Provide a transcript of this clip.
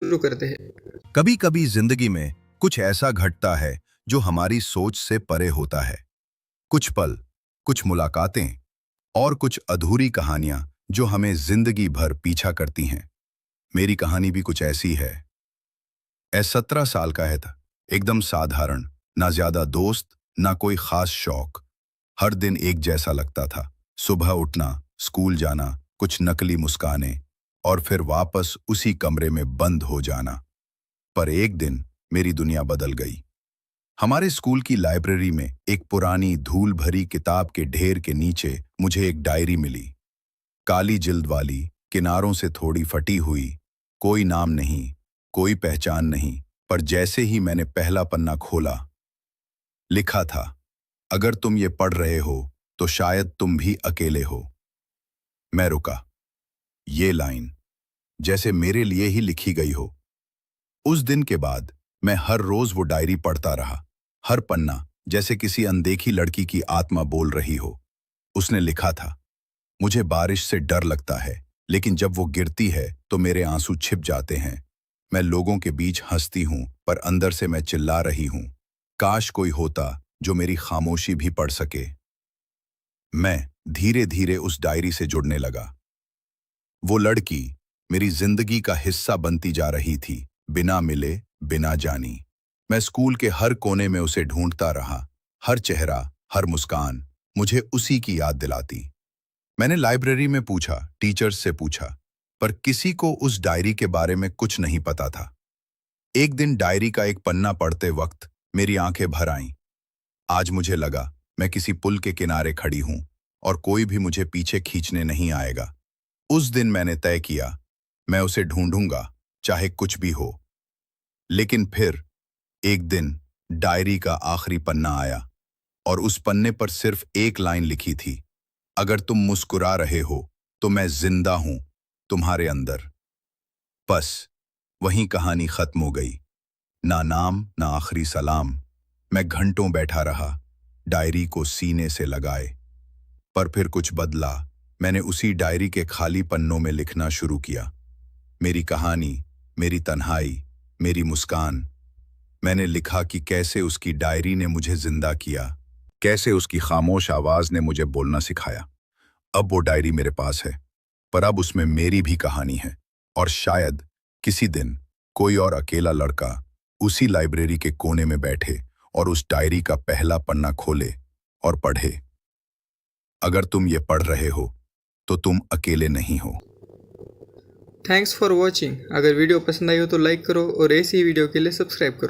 शुरू करते हैं। कभी कभी जिंदगी में कुछ ऐसा घटता है जो हमारी सोच से परे होता है। कुछ पल, कुछ मुलाकातें और कुछ अधूरी कहानियां जो हमें जिंदगी भर पीछा करती हैं। मेरी कहानी भी कुछ ऐसी है। 17 साल का है था, एकदम साधारण, ना ज्यादा दोस्त, ना कोई खास शौक। हर दिन एक जैसा लगता था। सुबह उठना, स्कूल जाना, कुछ नकली मुस्कानें और फिर वापस उसी कमरे में बंद हो जाना। पर एक दिन मेरी दुनिया बदल गई। हमारे स्कूल की लाइब्रेरी में एक पुरानी धूल भरी किताब के ढेर के नीचे मुझे एक डायरी मिली। काली जिल्द वाली, किनारों से थोड़ी फटी हुई, कोई नाम नहीं, कोई पहचान नहीं। पर जैसे ही मैंने पहला पन्ना खोला, लिखा था, अगर तुम ये पढ़ रहे हो तो शायद तुम भी अकेले हो। मैं रुका। ये लाइन जैसे मेरे लिए ही लिखी गई हो। उस दिन के बाद मैं हर रोज वो डायरी पढ़ता रहा। हर पन्ना जैसे किसी अनदेखी लड़की की आत्मा बोल रही हो। उसने लिखा था, मुझे बारिश से डर लगता है, लेकिन जब वो गिरती है तो मेरे आंसू छिप जाते हैं। मैं लोगों के बीच हंसती हूं, पर अंदर से मैं चिल्ला रही हूं, काश कोई होता जो मेरी खामोशी भी पढ़ सके। मैं धीरे धीरे उस डायरी से जुड़ने लगा। वो लड़की मेरी जिंदगी का हिस्सा बनती जा रही थी, बिना मिले, बिना जानी। मैं स्कूल के हर कोने में उसे ढूंढता रहा। हर चेहरा, हर मुस्कान मुझे उसी की याद दिलाती। मैंने लाइब्रेरी में पूछा, टीचर्स से पूछा, पर किसी को उस डायरी के बारे में कुछ नहीं पता था। एक दिन डायरी का एक पन्ना पढ़ते वक्त मेरी आंखें भर आईं। आज मुझे लगा मैं किसी पुल के किनारे खड़ी हूं और कोई भी मुझे पीछे खींचने नहीं आएगा। उस दिन मैंने तय किया, मैं उसे ढूंढूंगा, चाहे कुछ भी हो। लेकिन फिर एक दिन डायरी का आखिरी पन्ना आया और उस पन्ने पर सिर्फ एक लाइन लिखी थी, अगर तुम मुस्कुरा रहे हो तो मैं जिंदा हूं, तुम्हारे अंदर। बस वहीं कहानी खत्म हो गई। ना नाम, ना आखिरी सलाम। मैं घंटों बैठा रहा, डायरी को सीने से लगाए। पर फिर कुछ बदला। मैंने उसी डायरी के खाली पन्नों में लिखना शुरू किया। मेरी कहानी, मेरी तन्हाई, मेरी मुस्कान। मैंने लिखा कि कैसे उसकी डायरी ने मुझे जिंदा किया, कैसे उसकी खामोश आवाज ने मुझे बोलना सिखाया। अब वो डायरी मेरे पास है, पर अब उसमें मेरी भी कहानी है। और शायद किसी दिन कोई और अकेला लड़का उसी लाइब्रेरी के कोने में बैठे और उस डायरी का पहला पन्ना खोले और पढ़े, अगर तुम ये पढ़ रहे हो तो तुम अकेले नहीं हो। Thanks for watching. अगर वीडियो पसंद आई हो तो लाइक करो और ऐसी ही वीडियो के लिए सब्सक्राइब करो।